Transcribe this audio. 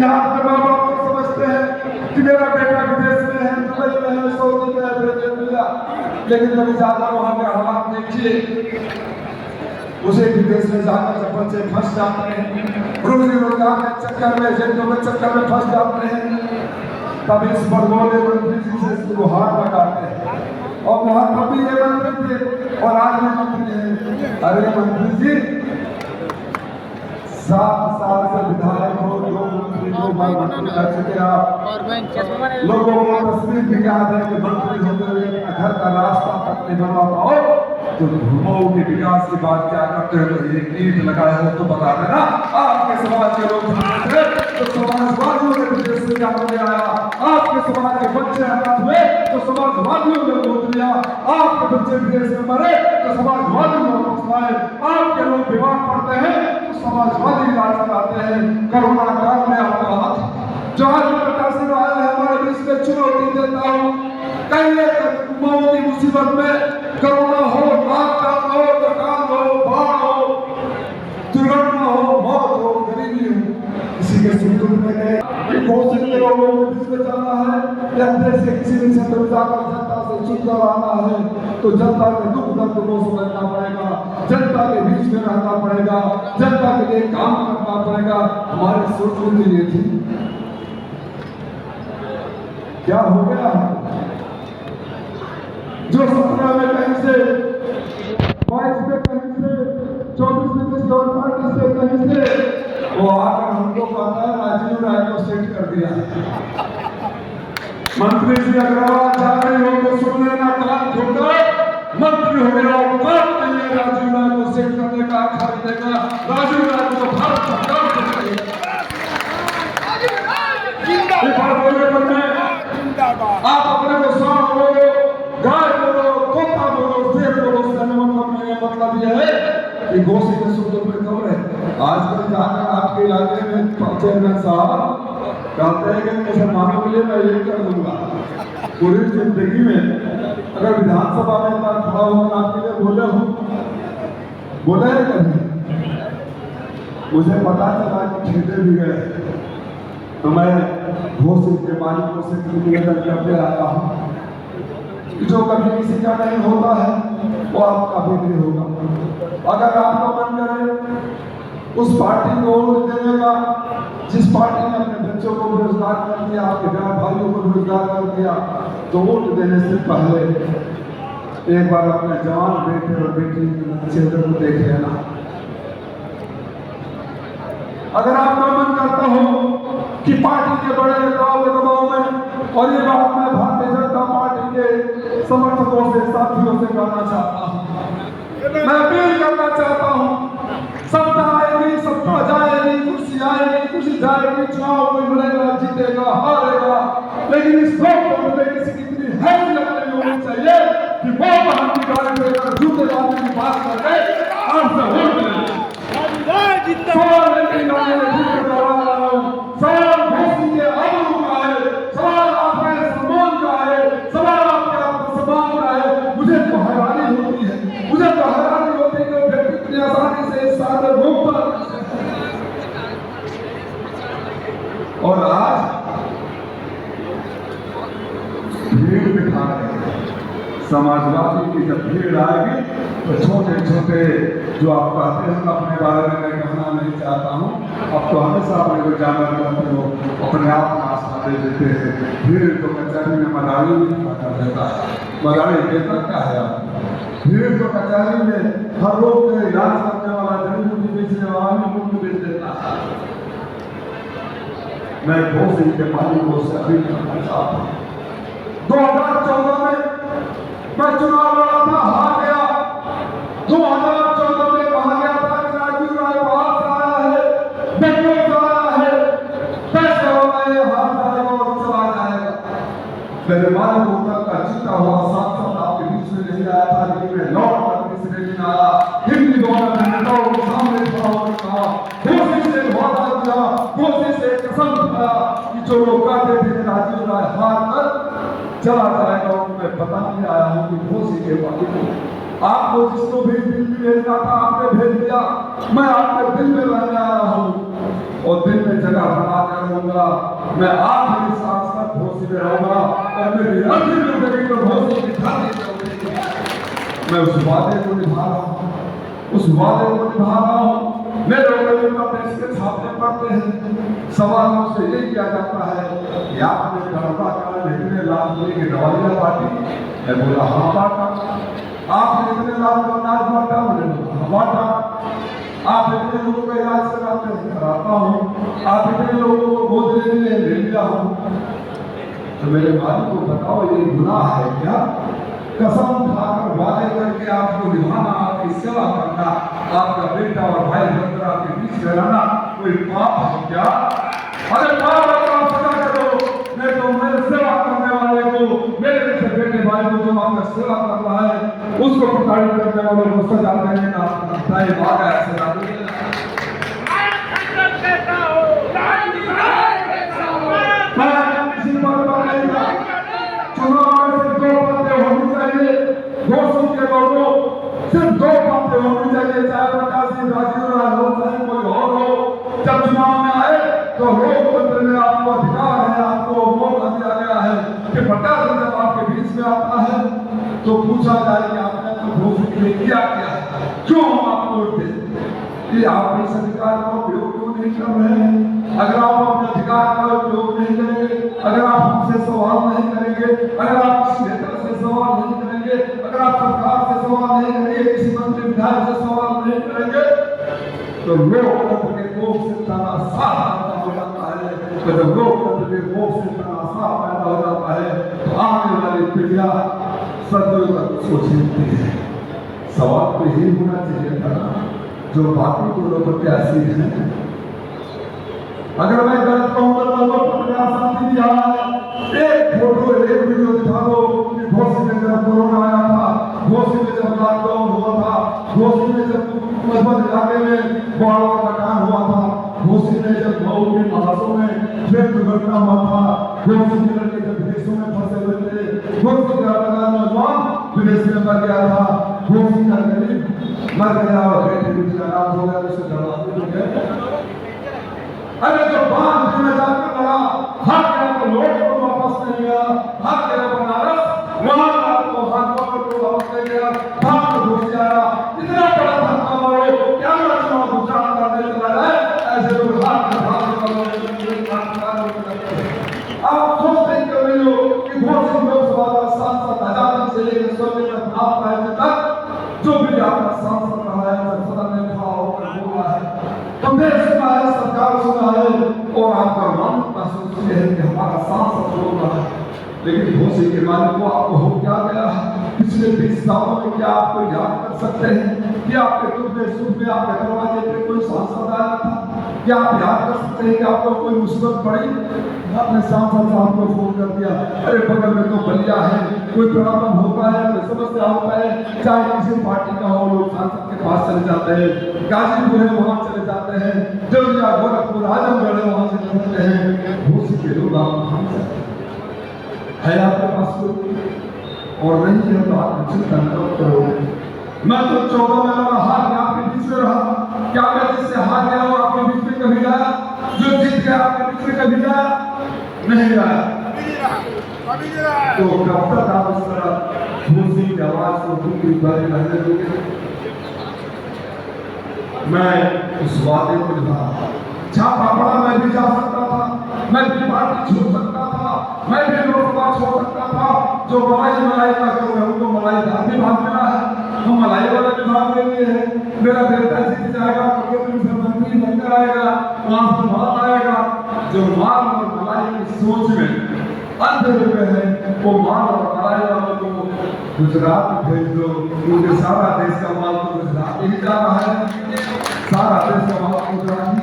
यहाँ के माँ बाप को समझते हैं कि मेरा बेटा विदेश में है, दुबई में है, सऊदी में है, ब्रिटेनिया, लेकिन कभी ज्यादा वहाँ के हालात देखिए, उसे विदेश में जाकर जब बच्चे फंस जाते हैं, रोजी रोजगार के चक्कर में, एजेंटों के चक्कर में फंस जाते हैं, तब इस बड़बोले मंत्री जी से गुहार लगाते हैं। और वहाँ कभी ये मंत्री थे और आज भी मंत्री हैं। अरे मंत्री जी, 7 साल से विधायक हो, 2 मंत्री, 2 बार मंत्री रह चुके आप। लोगों को तस्वीर भी याद है कि मंत्री होते हुए घर का रास्ता तक नहीं बना पाओ, तो मऊ के विकास की बात क्या करते हो? एक ईंट लगाए हो तो बता देना। आपके समाज के लोग थे तो समाजवादियों ने विदेश से क्या हो गया, आपके समाज के बच्चे अनाथ हुए तो समाजवादियों ने वोट दिया, आपके बच्चे विदेश में मरे तो समाजवादियों ने वापस लाए, आपके लोग बीमार पड़ते हैं तो समाजवादी इलाज कराते हैं। कोरोना काल में आपका हाथ जो आज प्रकाश सिंह आए हैं हमारे बीच में चुनौती देता हूँ, कहिए मऊ की मुसीबत में कोरोना हो, लॉकडाउन हो, दुकान हो, बाढ़ हो, दुर्घटना हो, मौत हो, गरीबी हो, किसी के सुख में गए घोषित के लोगों को बीच में जाना है या देश के किसी भी क्षेत्र में जाकर जनता से छुटकर आना है तो जनता के दुख दर्द को समझना पड़ेगा, जनता के बीच में रहना पड़ेगा, जनता के लिए काम करना पड़ेगा। हमारी सोच में ये थी, क्या हो गया है? जो 17 में कहीं से, 22 में कहीं से, 24 में किसी और पार्टी से कहीं से, वो आकर हमको कहता है राजीव राय को सेट कर दिया। मंत्री जी अग्रवाल जा रही हो तो सुन लेना, कान खोलकर मंत्री हो गया, औकात नहीं है राजीव राय को सेट करने का, खरीदने का। राजीव राय को तो भारत सरकार को चाहिए। आप अपने को सांड बोलो, गाय बोलो, तोता बोलो, शेर बोलो, मतलब यह है कि घोषित के सूत्रों में खबर है। आजकल जाकर आपके इलाके में चेयरमैन साहब कहते हैं कि मुसलमानों के लिए मैं ये कर दूंगा। पूरी जिंदगी में अगर विधानसभा में इतना खड़ा होकर आपके लिए बोले है कभी? मुझे पता चला कि खेते भी गए तो मैं घोषित के मालिकों से निवेदन करते आया हूँ, जो कभी किसी का नहीं होता है वो आपका भी नहीं होगा। अगर आपका मन करे उस पार्टी को वोट देने का जिस पार्टी ने अपने बच्चों को बेरोजगार कर दिया, आपके बहन भाइयों को बेरोजगार कर दिया, तो वोट देने से पहले एक बार अपने जवान बेटे और बेटी के चेहरे को देख लेना। अगर आपका मन करता हो कि पार्टी के बड़े नेताओं के दबाव में, और ये बात मैं भारतीय जनता पार्टी के समर्थकों से, साथियों से कहना चाहता हूँ, मैं अपील करना चाहता हूँ, सत्ता आएगी, सत्ता जाएगी, कुर्सी आएगी, कुर्सी जाएगी, चुनाव कोई मिलेगा, जीतेगा, हारेगा, लेकिन इस लोकतंत्र में किसी की इतनी हैसियत नहीं होनी चाहिए कि वो हम की गाड़ी देकर झूठे बातों की बात करके आपसे वोट ले। सवाल लेकिन सवाल घोषित के आबरू का है, सवाल आपके सम्मान का है, सवाल आपके आत्मसम्मान का है। मुझे तो हैरानी होती है, मुझे तो हैरानी होती है कि वो व्यक्ति इतनी आसानी से इस सारे घूमता। और आज भीड़ बिठा रहे हैं। समाजवादी की जब भीड़ आएगी तो छोटे छोटे जो आप कहते हैं अपने बारे में मैं कहना नहीं चाहता हूँ, अब तो हमेशा अपने को जानवर करते हो, अपने आप में आस्था दे देते हैं। भीड़ तो कचहरी में मदारी भी खाता रहता है, मदारी देता क्या है? भीड़ तो कचहरी में हर रोग के इलाज करने वाला, जड़ी बूटी बेचने वाला भी मुफ्त बेच देता है। मैं घोषित के मालिकों से अपील करना चाहता हूँ, 2014 में मैं चुनाव लड़ा था, हार गया। 2014 में कहा गया था कि राजीव राय बाहर से आया है, बेंगलोर से आया है, पैसे हो गए, हार जाएगा और चला जाएगा। मेरे मालिकों तक का जीता हुआ सांसद आपके बीच में नहीं आया था, लेकिन मैं लौट कर तीसरे दिन आया, हिंदी दोनों नेताओं के सामने खड़ा होकर कहा, घोषित से वादा किया, घोषित से कसम खाया कि जो लोग कहते थे राजीव राय हार कर चला जाएगा, मैं बताने आया हूँ कि घोषित के बाकी को आपको जिसको भी दिल्ली भेजना था आपने भेज दिया। मैं आपके दिल में रहने आया हूँ और दिल में जगह बना कर करूंगा, मैं आखिरी सांस तक घोषित रहूंगा और मेरी अंतिम जिंदगी को घोषित दिखाती मैं उस वादे को निभा रहा हूँ, उस वादे को निभा रहा हूँ। मेरे लोगों का प्रेस के छापने पड़ते हैं, सवाल मुझसे ये किया जाता है कि आपने गणता काल में इतने लाख की दवाइयाँ बांटी, मैं बोला हाँ बांटा। आपने इतने लाख का अनाज बांटा, मैंने बोला हाँ बांटा। आप इतने लोगों का इलाज कराते हैं, कराता हूँ। आप इतने लोगों को गोद लेने ले लिया हूँ, तो मेरे मालिक को बताओ ये गुनाह है क्या? कसम खाकर वादे करके आपको निभाना, आपकी सेवा करना, आपका बेटा और भाई बंधु आपके बीच में रहना कोई पाप है क्या? अरे पाप है तो आप सजा करो, नहीं तो मेरे सेवा करने वाले को, मेरे जैसे बेटे भाई को जो आपका सेवा कर रहा है उसको प्रताड़ित करने वाले को सजा देने का सही बात है। सजा सिर्फ दो बातें होनी चाहिए, चाहे प्रकाशी राजीव हो चाहे कोई और हो। जब चुनाव में आए तो लोकतंत्र में आपको अधिकार है, आपको मौका दिया गया है कि प्रकाश जब आपके बीच में आता है तो पूछा जाए कि आपने तो घोषित के लिए क्या किया, क्यों हम आपको वोट दें? ये आप इस अधिकार का उपयोग क्यों नहीं कर रहे हैं? अगर आप अपने अधिकार का उपयोग नहीं करेंगे, अगर आप हमसे सवाल नहीं करेंगे, अगर आप किसी नेता से सवाल नहीं करेंगे, अगर आप सरकार से सवाल नहीं करेंगे, किसी मंत्री विधायक से सवाल नहीं करेंगे, तो लोकतंत्र के कोख से तानाशाह पैदा हो जाता है। तो जब लोकतंत्र के कोख से तानाशाह पैदा हो जाता है तो आने वाली पीढ़ियां सदियों तक सोचती है। सवाल तो यही होना चाहिए था जो बाकी दोनों प्रत्याशी हैं। अगर मैं गलत कहूँगा तो प्रत्याशी दिया एक फोटो एक वीडियो दिखा दो कि घोसी में जब कोरोना आया था, घोसी में जब लॉकडाउन हुआ था, घोसी में जब मधुबन इलाके में बाढ़ का कटान हुआ था, घोसी में जब मऊ के महासों में ट्रेन दुर्घटना हुआ था, घोसी के लड़के जब विदेशों में फंसे हुए थे, घोसी का नौजवान विदेश में मर गया था, घोसी का गरीब मर गया और बेटे भी नाराज हो गया, उसे दरवाजे मिल गए। अरे जो बात में जाकर लड़ा, हाथ गया तो लोग को वापस नहीं गया, हाथ गया बनारस, वहां आपको हाथों को वापस नहीं गया, हाथ में घुस आया। इतना बड़ा धक्का मारो, क्या चुनाव गुजरात करने चला जाए, ऐसे लोग हाथ में हाथ आप सोचते क्यों नहीं हो कि घोषित लोकसभा का सांसद आजादी से लेकर सोने तक आप पहले तक जो भी आपका सांसद रहा है सदन में खड़ा होकर बोला है, तो देश सुना है, सरकार सुना है और आपका मन महसूस है कि हमारा सांसद बोल रहा है। लेकिन घोषी के मालिक को आपको हो क्या गया है? पिछले 20 सालों में क्या आपको याद कर सकते हैं कि आपके दुख में सुख में आपके दरवाजे पे कोई सांसद आया था? क्या आप याद कर सकते हैं कि आपको कोई मुसीबत पड़ी, आपने सांसद साहब को फोन कर दिया, अरे बगल में तो बलिया है, कोई प्रॉब्लम होता है, कोई समस्या होता है, चाहे किसी पार्टी का हो, लोग सांसद के पास चले जाते हैं, गाजीपुर है वहां चले जाते हैं, देवरिया गोरखपुर आजमगढ़ है वहां से चलते हैं। घोषी के लोग आप कहां से है? आपके पास कोई और नहीं है तो आप चिंता न करो। मैं तो 14 में लगा हार गया, आपके बीच में रहा। क्या मैं जिससे हार गया हूँ आपके बीच में कभी आया? जो जीत गया आपके बीच में कभी आया? नहीं आया। तो कब तक आप इस तरह घोषी की आवाज को दूसरी बार रहने दोगे? मैं उस वादे को निभा, छापा पड़ा मैं भी जा सकता था, मैं भी पार्टी छोड़ सकता था, मैं भी लोकसभा छोड़ सकता था। जो मलाई का जो है उनको मलाई का विभाग मिला है, हम मलाई वाला विभाग ले लिए हैं। मेरा बेटा जीत जाएगा तो मंत्री बनकर आएगा, वहां से बात आएगा। जो माल और मलाई की सोच में अंधे हुए हैं वो माल और मलाई वालों को गुजरात भेज दो, क्योंकि सारा देश का माल तो गुजरात ही जा रहा है, सारा देश का माल गुजरात